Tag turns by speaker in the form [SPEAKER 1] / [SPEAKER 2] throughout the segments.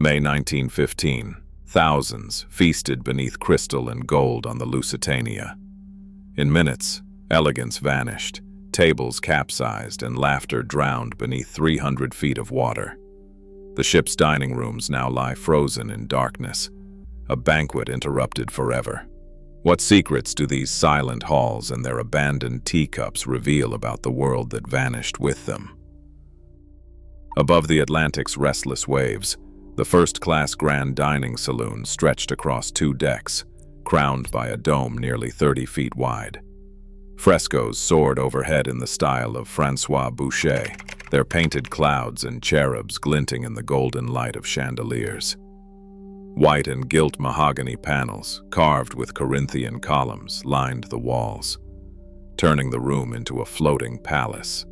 [SPEAKER 1] May 1915. Thousands feasted beneath crystal and gold on the Lusitania. In minutes, elegance vanished, tables capsized, and laughter drowned beneath 300 feet of water. The ship's dining rooms now lie frozen in darkness, a banquet interrupted forever. What secrets do these silent halls and their abandoned teacups reveal about the world that vanished with them? Above the Atlantic's restless waves, the first-class grand dining saloon stretched across 2 decks, crowned by a dome nearly 30 feet wide. Frescoes soared overhead in the style of François Boucher, their painted clouds and cherubs glinting in the golden light of chandeliers. White and gilt mahogany panels, carved with Corinthian columns, lined the walls, turning the room into a floating palace.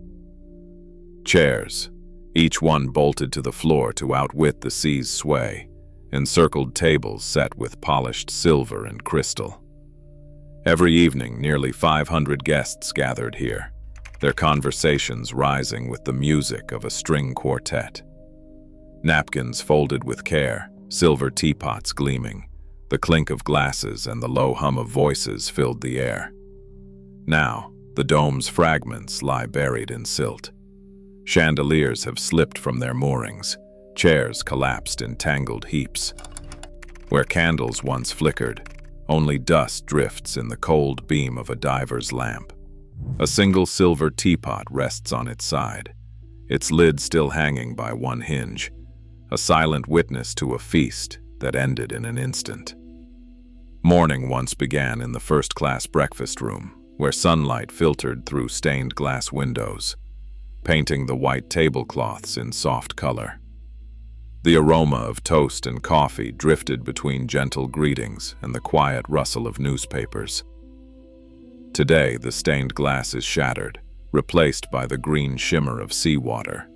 [SPEAKER 1] Chairs, each one bolted to the floor to outwit the sea's sway, encircled tables set with polished silver and crystal. Every evening, nearly 500 guests gathered here, their conversations rising with the music of a string quartet. Napkins folded with care, silver teapots gleaming, the clink of glasses and the low hum of voices filled the air. Now, the dome's fragments lie buried in silt. Chandeliers have slipped from their moorings, chairs collapsed in tangled heaps. Where candles once flickered, only dust drifts in the cold beam of a diver's lamp. A single silver teapot rests on its side, its lid still hanging by one hinge, a silent witness to a feast that ended in an instant. Morning once began in the first-class breakfast room, where sunlight filtered through stained glass windows, painting the white tablecloths in soft color. The aroma of toast and coffee drifted between gentle greetings and the quiet rustle of newspapers. Today, the stained glass is shattered, replaced by the green shimmer of seawater.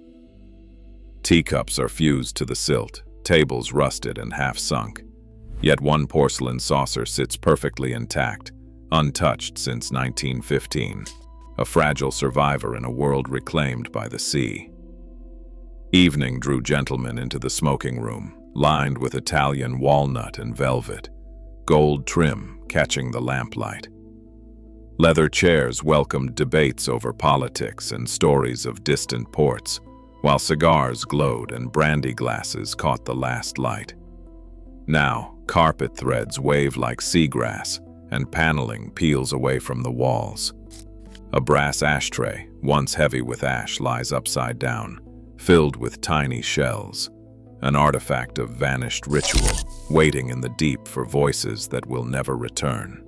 [SPEAKER 1] Teacups are fused to the silt, tables rusted and half-sunk. Yet one porcelain saucer sits perfectly intact, untouched since 1915, a fragile survivor in a world reclaimed by the sea. Evening drew gentlemen into the smoking room, lined with Italian walnut and velvet, gold trim catching the lamplight. Leather chairs welcomed debates over politics and stories of distant ports, while cigars glowed and brandy glasses caught the last light. Now, carpet threads wave like seagrass, and paneling peels away from the walls. A brass ashtray, once heavy with ash, lies upside down, filled with tiny shells, an artifact of vanished ritual, waiting in the deep for voices that will never return.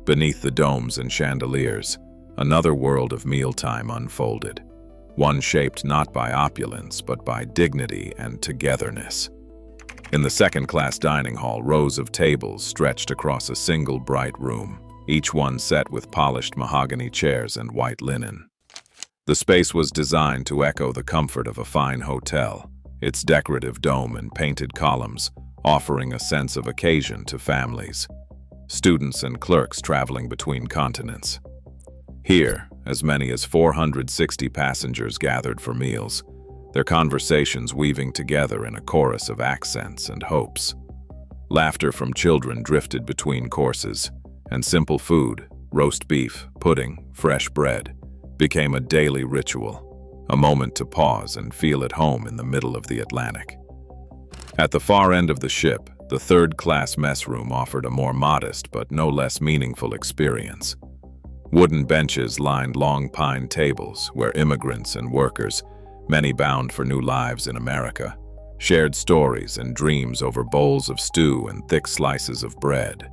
[SPEAKER 1] Beneath the domes and chandeliers, another world of mealtime unfolded, one shaped not by opulence but by dignity and togetherness. In the second-class dining hall, rows of tables stretched across a single bright room, each one set with polished mahogany chairs and white linen. The space was designed to echo the comfort of a fine hotel, its decorative dome and painted columns offering a sense of occasion to families, students and clerks traveling between continents. Here, as many as 460 passengers gathered for meals, their conversations weaving together in a chorus of accents and hopes. Laughter from children drifted between courses, and simple food, roast beef, pudding, fresh bread, became a daily ritual, a moment to pause and feel at home in the middle of the Atlantic. At the far end of the ship, the third-class mess room offered a more modest but no less meaningful experience. Wooden benches lined long pine tables where immigrants and workers, many bound for new lives in America, shared stories and dreams over bowls of stew and thick slices of bread.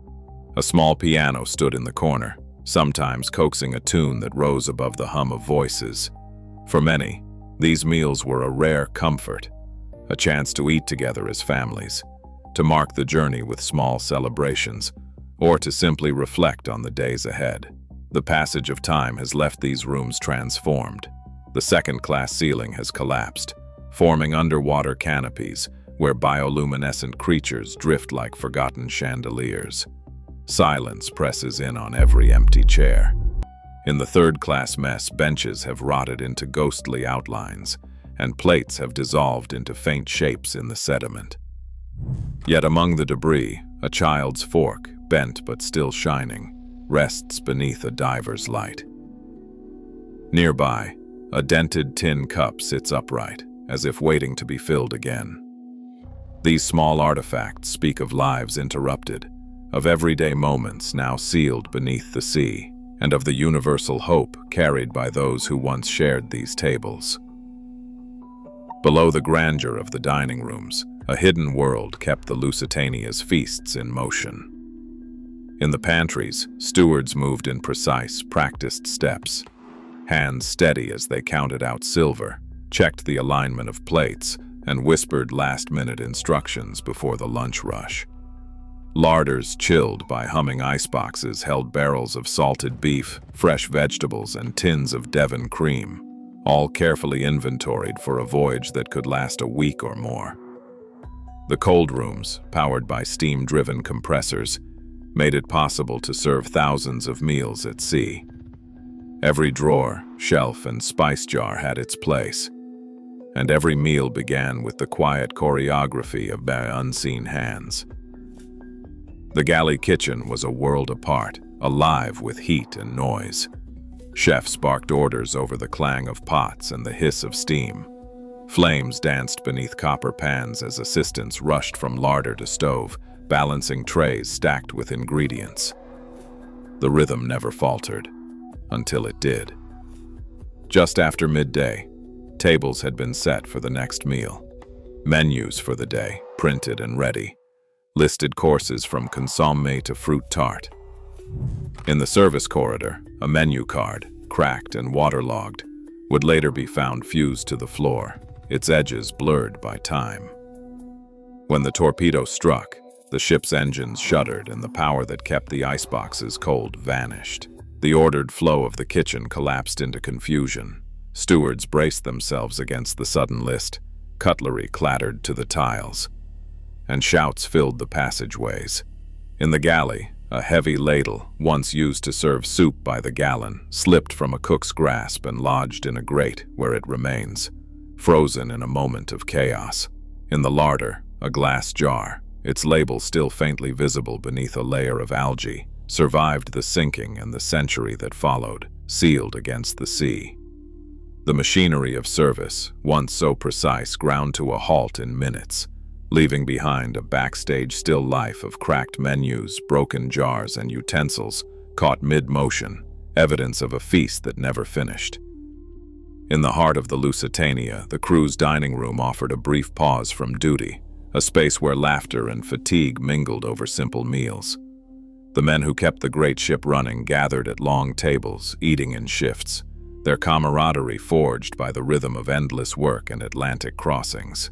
[SPEAKER 1] A small piano stood in the corner, sometimes coaxing a tune that rose above the hum of voices. For many, these meals were a rare comfort, a chance to eat together as families, to mark the journey with small celebrations, or to simply reflect on the days ahead. The passage of time has left these rooms transformed. The second-class ceiling has collapsed, forming underwater canopies where bioluminescent creatures drift like forgotten chandeliers. Silence presses in on every empty chair. In the third-class mess, benches have rotted into ghostly outlines, and plates have dissolved into faint shapes in the sediment. Yet among the debris, a child's fork, bent but still shining, rests beneath a diver's light. Nearby, a dented tin cup sits upright, as if waiting to be filled again. These small artifacts speak of lives interrupted, of everyday moments now sealed beneath the sea, and of the universal hope carried by those who once shared these tables. Below the grandeur of the dining rooms, a hidden world kept the Lusitania's feasts in motion. In the pantries, stewards moved in precise, practiced steps, hands steady as they counted out silver, checked the alignment of plates, and whispered last-minute instructions before the lunch rush. Larders chilled by humming iceboxes held barrels of salted beef, fresh vegetables, and tins of Devon cream, all carefully inventoried for a voyage that could last a week or more. The cold rooms, powered by steam-driven compressors, made it possible to serve thousands of meals at sea. Every drawer, shelf, and spice jar had its place, and every meal began with the quiet choreography of unseen hands. The galley kitchen was a world apart, alive with heat and noise. Chefs barked orders over the clang of pots and the hiss of steam. Flames danced beneath copper pans as assistants rushed from larder to stove, balancing trays stacked with ingredients. The rhythm never faltered, until it did. Just after midday, tables had been set for the next meal. Menus for the day, printed and ready, listed courses from consommé to fruit tart. In the service corridor, a menu card, cracked and waterlogged, would later be found fused to the floor, its edges blurred by time. When the torpedo struck, the ship's engines shuddered and the power that kept the iceboxes cold vanished. The ordered flow of the kitchen collapsed into confusion. Stewards braced themselves against the sudden list, cutlery clattered to the tiles, and shouts filled the passageways. In the galley, a heavy ladle, once used to serve soup by the gallon, slipped from a cook's grasp and lodged in a grate where it remains, frozen in a moment of chaos. In the larder, a glass jar, its label still faintly visible beneath a layer of algae, survived the sinking and the century that followed, sealed against the sea. The machinery of service, once so precise, ground to a halt in minutes, leaving behind a backstage still life of cracked menus, broken jars, and utensils caught mid-motion, evidence of a feast that never finished. In the heart of the Lusitania, the crew's dining room offered a brief pause from duty, a space where laughter and fatigue mingled over simple meals. The men who kept the great ship running gathered at long tables, eating in shifts, their camaraderie forged by the rhythm of endless work and Atlantic crossings.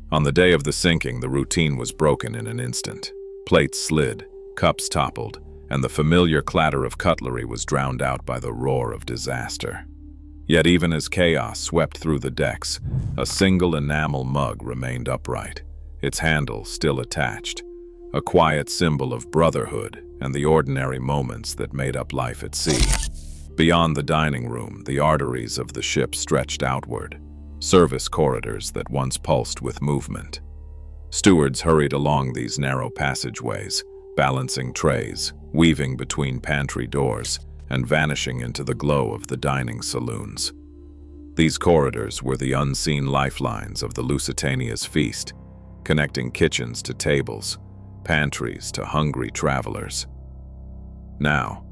[SPEAKER 1] On the day of the sinking, the routine was broken in an instant. Plates slid, cups toppled, and the familiar clatter of cutlery was drowned out by the roar of disaster. Yet even as chaos swept through the decks, a single enamel mug remained upright, its handle still attached, a quiet symbol of brotherhood and the ordinary moments that made up life at sea. Beyond the dining room, the arteries of the ship stretched outward, service corridors that once pulsed with movement. Stewards hurried along these narrow passageways, balancing trays, weaving between pantry doors, and vanishing into the glow of the dining saloons. These corridors were the unseen lifelines of the Lusitania's feast, connecting kitchens to tables, pantries to hungry travelers. Now,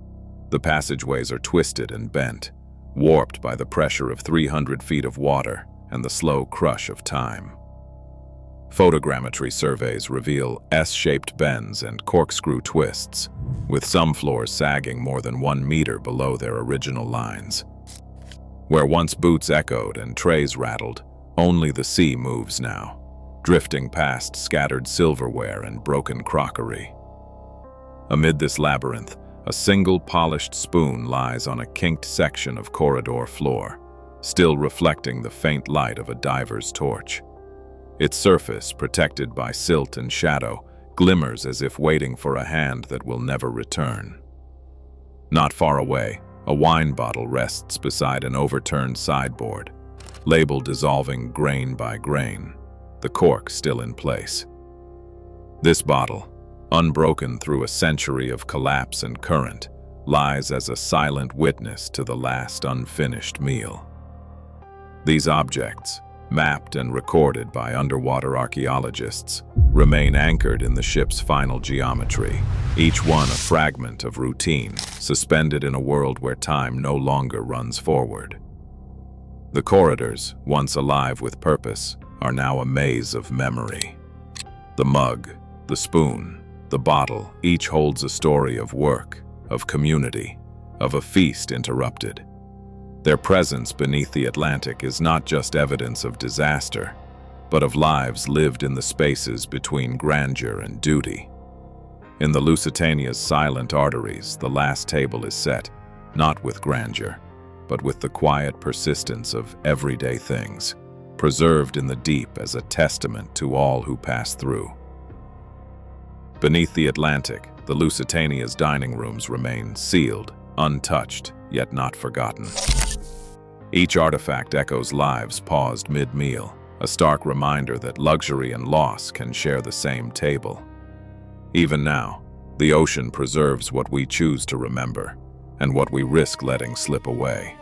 [SPEAKER 1] the passageways are twisted and bent, warped by the pressure of 300 feet of water and the slow crush of time. Photogrammetry surveys reveal S-shaped bends and corkscrew twists, with some floors sagging more than 1 meter below their original lines. Where once boots echoed and trays rattled, only the sea moves now, drifting past scattered silverware and broken crockery. Amid this labyrinth, a single polished spoon lies on a kinked section of corridor floor, still reflecting the faint light of a diver's torch. Its surface, protected by silt and shadow, glimmers as if waiting for a hand that will never return. Not far away, a wine bottle rests beside an overturned sideboard, label dissolving grain by grain, the cork still in place. This bottle, unbroken through a century of collapse and current, lies as a silent witness to the last unfinished meal. These objects, mapped and recorded by underwater archaeologists, remain anchored in the ship's final geometry, each one a fragment of routine, suspended in a world where time no longer runs forward. The corridors, once alive with purpose, are now a maze of memory. The mug, the spoon, the bottle, each holds a story of work, of community, of a feast interrupted. Their presence beneath the Atlantic is not just evidence of disaster, but of lives lived in the spaces between grandeur and duty. In the Lusitania's silent arteries, the last table is set, not with grandeur, but with the quiet persistence of everyday things, preserved in the deep as a testament to all who pass through. Beneath the Atlantic, the Lusitania's dining rooms remain sealed, untouched, yet not forgotten. Each artifact echoes lives paused mid-meal, a stark reminder that luxury and loss can share the same table. Even now, the ocean preserves what we choose to remember, and what we risk letting slip away.